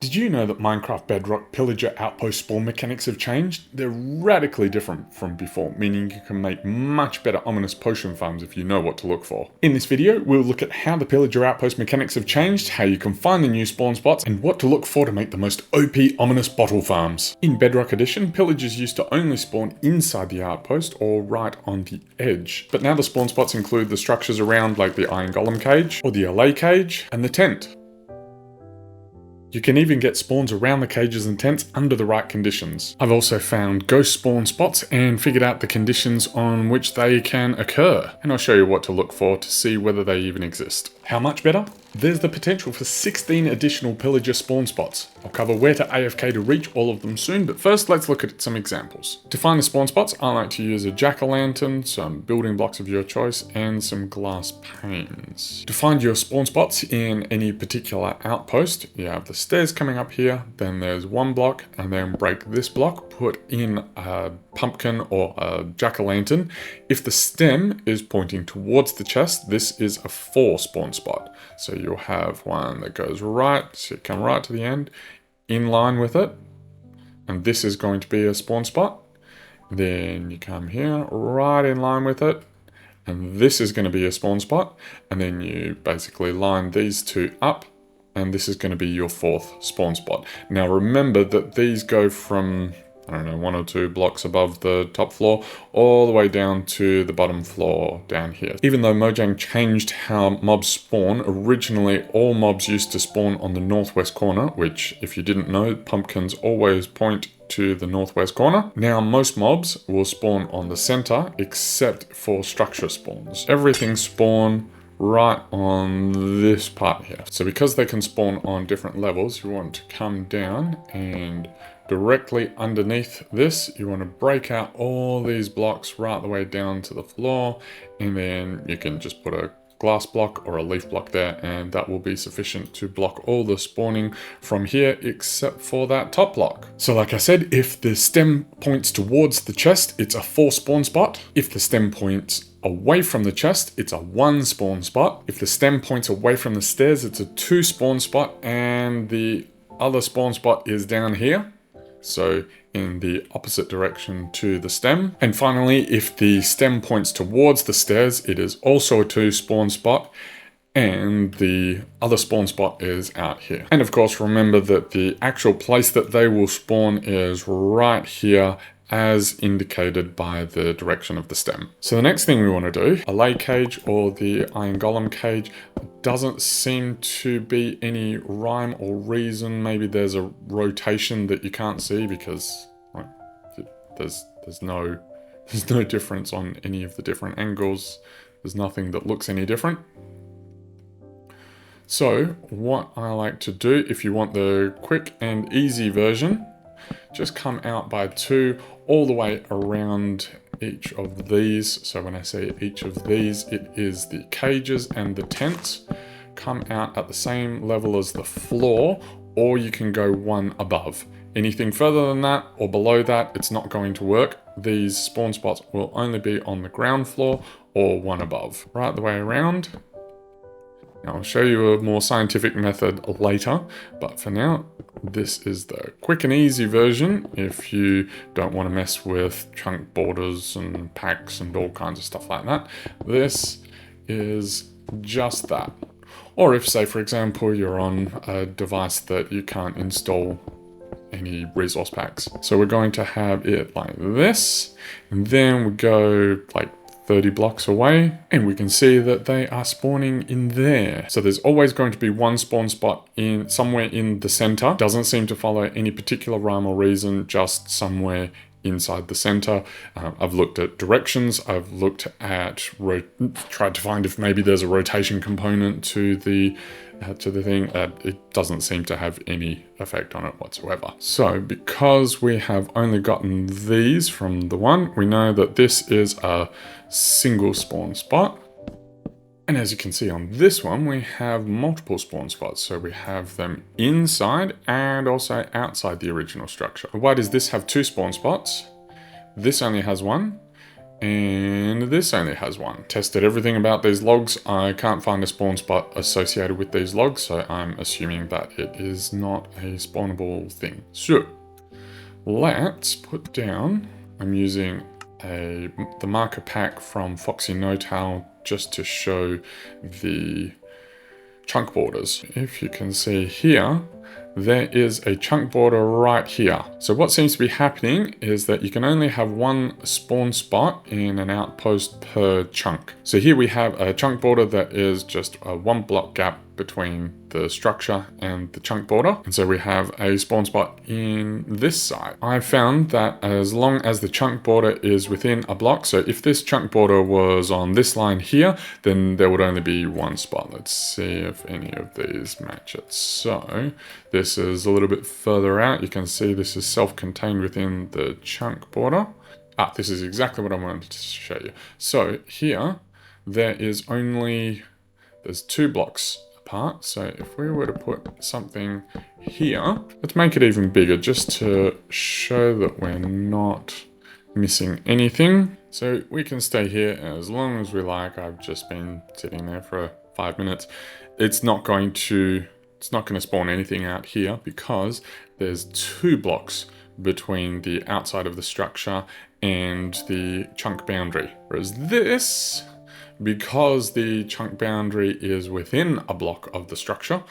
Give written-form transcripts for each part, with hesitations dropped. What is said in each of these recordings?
Did you know that Minecraft Bedrock Pillager Outpost Spawn Mechanics have changed? They're radically different from before, meaning you can make much better ominous potion farms if you know what to look for. In this video, we'll look at how the Pillager Outpost mechanics have changed, how you can find the new spawn spots, and what to look for to make the most OP ominous bottle farms. In Bedrock Edition, pillagers used to only spawn inside the outpost or right on the edge, but now the spawn spots include the structures around like the Iron Golem cage, or the LA cage, and the tent. You can even get spawns around the cages and tents under the right conditions. I've also found ghost spawn spots and figured out the conditions on which they can occur. And I'll show you what to look for to see whether they even exist. How much better? There's the potential for 16 additional pillager spawn spots. I'll cover where to AFK to reach all of them soon, but first let's look at some examples. To find the spawn spots, I like to use a jack-o'-lantern, some building blocks of your choice, and some glass panes. To find your spawn spots in any particular outpost, you have the stairs coming up here, then there's one block, and then break this block, put in a pumpkin or a jack-o'-lantern. If the stem is pointing towards the chest, this is a 4 spawn spot. So you'll have one that goes right, so you come right to the end, in line with it, and this is going to be a spawn spot. Then you come here, right in line with it, and this is going to be a spawn spot, and then you basically line these two up, and this is going to be your 4th spawn spot. Now remember that these go from, I don't know, 1 or 2 blocks above the top floor, all the way down to the bottom floor down here. Even though Mojang changed how mobs spawn, originally all mobs used to spawn on the northwest corner, which if you didn't know, pumpkins always point to the northwest corner. Now most mobs will spawn on the center, except for structure spawns. Everything spawn right on this part here. So because they can spawn on different levels, you want to come down and directly underneath this, you want to break out all these blocks right the way down to the floor, and then you can just put a glass block or a leaf block there, and that will be sufficient to block all the spawning from here except for that top block. So like I said, if the stem points towards the chest, it's a 4 spawn spot. If the stem points away from the chest, it's a 1 spawn spot. If the stem points away from the stairs, it's a 2 spawn spot, and the other spawn spot is down here, so in the opposite direction to the stem. And finally, if the stem points towards the stairs, it is also a 2 spawn spot, and the other spawn spot is out here. And of course, remember that the actual place that they will spawn is right here, as indicated by the direction of the stem. So the next thing we want to do, a lay cage or the Iron Golem cage, doesn't seem to be any rhyme or reason. Maybe there's a rotation that you can't see because there's no difference on any of the different angles. There's nothing that looks any different. So what I like to do, if you want the quick and easy version, just come out by 2 all the way around each of these. So when I say each of these, it is the cages and the tents. Come out at the same level as the floor, or you can go 1 above. Anything further than that or below that, it's not going to work. These spawn spots will only be on the ground floor or 1 above. Right the way around. Now I'll show you a more scientific method later, but for now, this is the quick and easy version if you don't want to mess with chunk borders and packs and all kinds of stuff like that. This is just that. Or if, say, for example, you're on a device that you can't install any resource packs. So we're going to have it like this, and then we go like 30 blocks away, and we can see that they are spawning in there. So there's always going to be 1 spawn spot in somewhere in the center. Doesn't seem to follow any particular rhyme or reason, just somewhere inside the center. I've looked at directions. I've looked at tried to find if maybe there's a rotation component to the thing. It doesn't seem to have any effect on it whatsoever. So because we have only gotten these from the one, we know that this is a single spawn spot. And as you can see on this one, we have multiple spawn spots. So we have them inside and also outside the original structure. Why does this have 2 spawn spots? This only has 1. and this only has one. Tested everything about these logs. I can't find a spawn spot associated with these logs, so I'm assuming that it is not a spawnable thing. So let's put down, I'm using the marker pack from Foxy No Tail just to show the chunk borders. If you can see here, there is a chunk border right here. So what seems to be happening is that you can only have one spawn spot in an outpost per chunk. So here we have a chunk border that is just a 1 block gap between the structure and the chunk border. And so we have a spawn spot in this side. I found that as long as the chunk border is within a block, so if this chunk border was on this line here, then there would only be one spot. Let's see if any of these match it. So this is a little bit further out. You can see this is self-contained within the chunk border. This is exactly what I wanted to show you. So here, there's 2 blocks apart. So if we were to put something here, let's make it even bigger just to show that we're not missing anything. So we can stay here as long as we like. I've just been sitting there for 5 minutes. It's not going to spawn anything out here because there's 2 blocks between the outside of the structure and the chunk boundary. Whereas this, because the chunk boundary is within a block of the structure,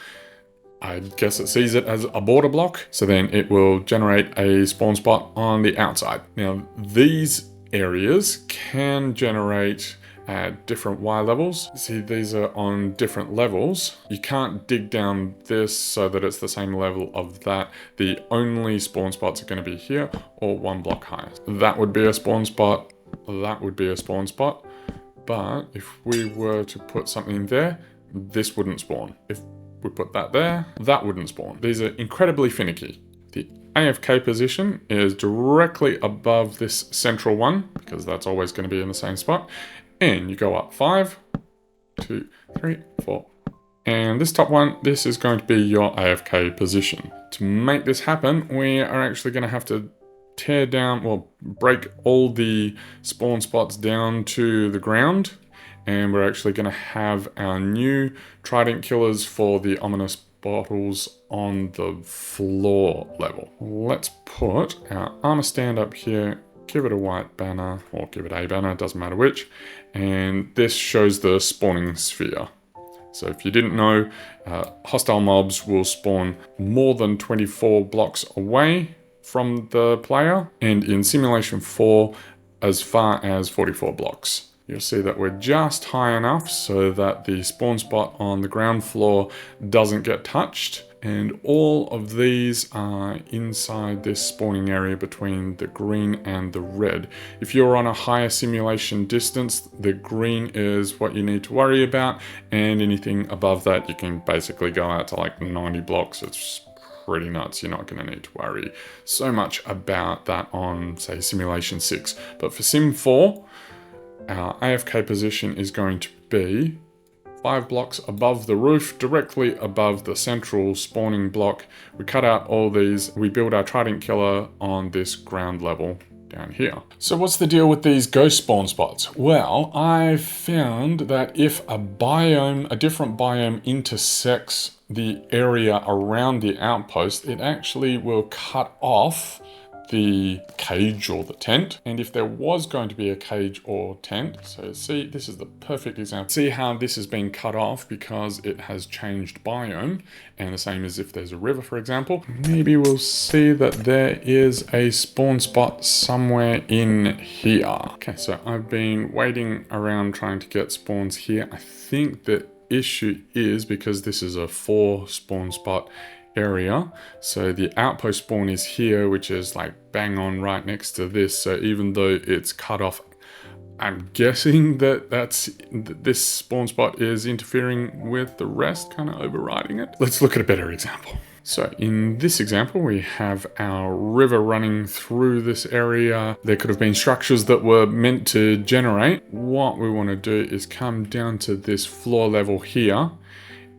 I guess it sees it as a border block, so then it will generate a spawn spot on the outside. Now, these areas can generate at different Y levels. See, these are on different levels. You can't dig down this so that it's the same level of that. The only spawn spots are going to be here or 1 block higher. That would be a spawn spot. That would be a spawn spot. But if we were to put something there, this wouldn't spawn. If we put that there, that wouldn't spawn. These are incredibly finicky. The AFK position is directly above this central one, because that's always going to be in the same spot. And you go up 5, 2, 3, 4. And this top one, this is going to be your AFK position. To make this happen, we are actually going to have to tear down, well, break all the spawn spots down to the ground, and we're actually going to have our new trident killers for the ominous bottles on the floor level. Let's put our armor stand up here, give it a white banner, or give it a banner, doesn't matter which, and this shows the spawning sphere. So if you didn't know, hostile mobs will spawn more than 24 blocks away from the player, and in Simulation 4 as far as 44 blocks. You'll see that we're just high enough so that the spawn spot on the ground floor doesn't get touched, and all of these are inside this spawning area between the green and the red. If you're on a higher simulation distance, the green is what you need to worry about, and anything above that you can basically go out to like 90 blocks. It's pretty nuts. You're not going to need to worry so much about that on, say, Simulation 6. But for Sim 4, our AFK position is going to be 5 blocks above the roof, directly above the central spawning block. We cut out all these. We build our trident killer on this ground level down here. So what's the deal with these ghost spawn spots? Well, I found that if a different biome intersects the area around the outpost, it actually will cut off the cage or the tent. And if there was going to be a cage or tent, so see, this is the perfect example. See how this has been cut off because it has changed biome, and the same as if there's a river, for example. Maybe we'll see that there is a spawn spot somewhere in here. Okay, so I've been waiting around trying to get spawns here. I think the issue is because this is a 4 spawn spot area, so the outpost spawn is here, which is like bang on right next to this. So even though it's cut off, I'm guessing that this spawn spot is interfering with the rest, kind of overriding it. Let's look at a better example. So in this example, we have our river running through this area. There could have been structures that were meant to generate. What we want to do is come down to this floor level here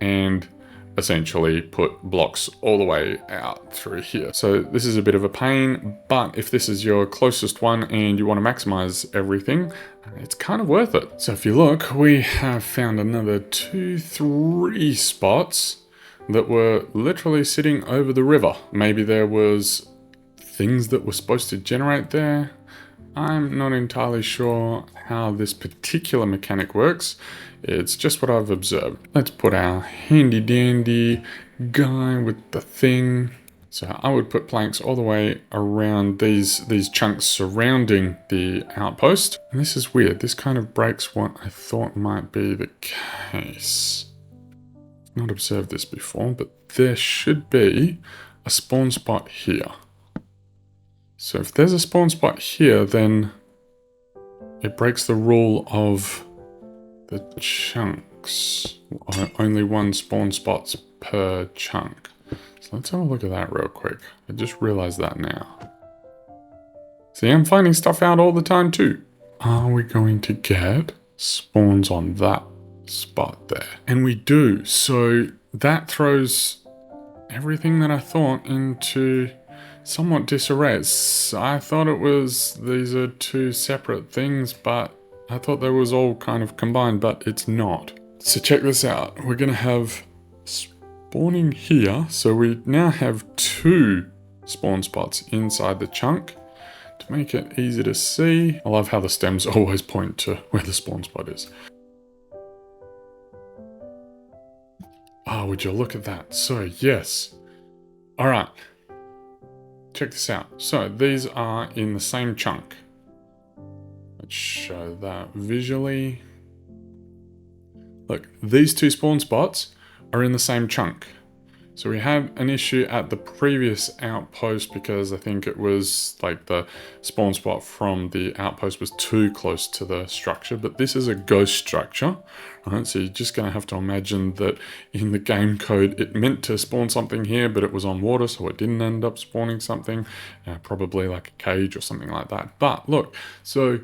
and essentially put blocks all the way out through here. So this is a bit of a pain, but if this is your closest one and you want to maximize everything, it's kind of worth it. So if you look, we have found another 2-3 spots that were literally sitting over the river. Maybe there was things that were supposed to generate there. I'm not entirely sure how this particular mechanic works. It's just what I've observed. Let's put our handy dandy guy with the thing. So I would put planks all the way around these chunks surrounding the outpost. And this is weird. This kind of breaks what I thought might be the case. Not observed this before, but there should be a spawn spot here. So if there's a spawn spot here, then it breaks the rule of the chunks. Only one spawn spots per chunk. So let's have a look at that real quick. I just realized that now. See, I'm finding stuff out all the time too. Are we going to get spawns on that spot there? And we do. So that throws everything that I thought into somewhat disarray. I thought it was, these are two separate things, but I thought they was all kind of combined, but it's not. So check this out. We're going to have spawning here. So we now have 2 spawn spots inside the chunk to make it easy to see. I love how the stems always point to where the spawn spot is. Oh, would you look at that? So yes. All right. Check this out. So these are in the same chunk. Let's show that visually. Look, these 2 spawn spots are in the same chunk. So we had an issue at the previous outpost because I think it was like the spawn spot from the outpost was too close to the structure, but this is a ghost structure, right? So you're just going to have to imagine that in the game code it meant to spawn something here, but it was on water, so it didn't end up spawning something, probably like a cage or something like that. But look, so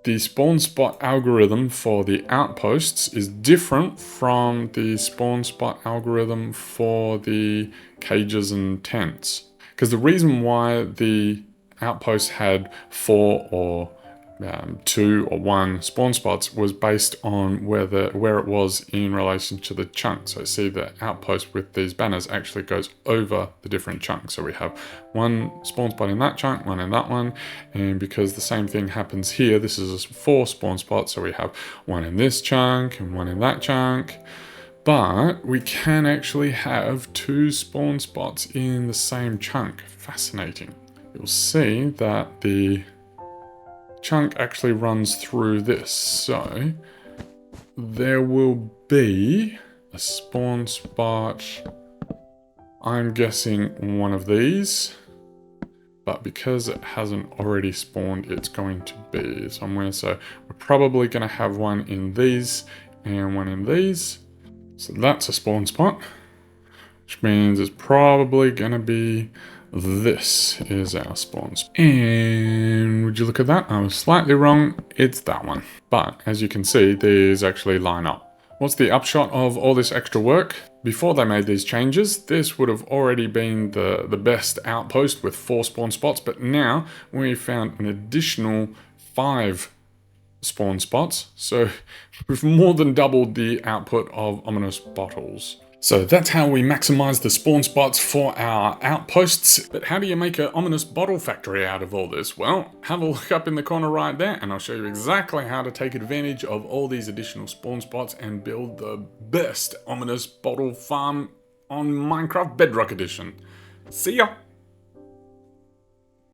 the spawn spot algorithm for the outposts is different from the spawn spot algorithm for the cages and tents. Because the reason why the outpost had 4 or 2 or 1 spawn spots was based on where it was in relation to the chunk. So see, the outpost with these banners actually goes over the different chunks. So we have 1 spawn spot in that chunk, 1 in that one, and because the same thing happens here, this is 4 spawn spots, so we have 1 in this chunk and 1 in that chunk. But we can actually have 2 spawn spots in the same chunk. Fascinating. You'll see that the chunk actually runs through this, so there will be a spawn spot, I'm guessing one of these, but because it hasn't already spawned, it's going to be somewhere. So we're probably going to have 1 in these and 1 in these, so that's a spawn spot, which means it's probably going to be this is our spawn spot. And would you look at that? I was slightly wrong. It's that one. But as you can see, these actually line up. What's the upshot of all this extra work? Before they made these changes, this would have already been the best outpost with 4 spawn spots, but now we found an additional 5 spawn spots. So we've more than doubled the output of ominous bottles. So that's how we maximize the spawn spots for our outposts. But how do you make an ominous bottle factory out of all this? Well, have a look up in the corner right there and I'll show you exactly how to take advantage of all these additional spawn spots and build the best ominous bottle farm on Minecraft Bedrock Edition. See ya!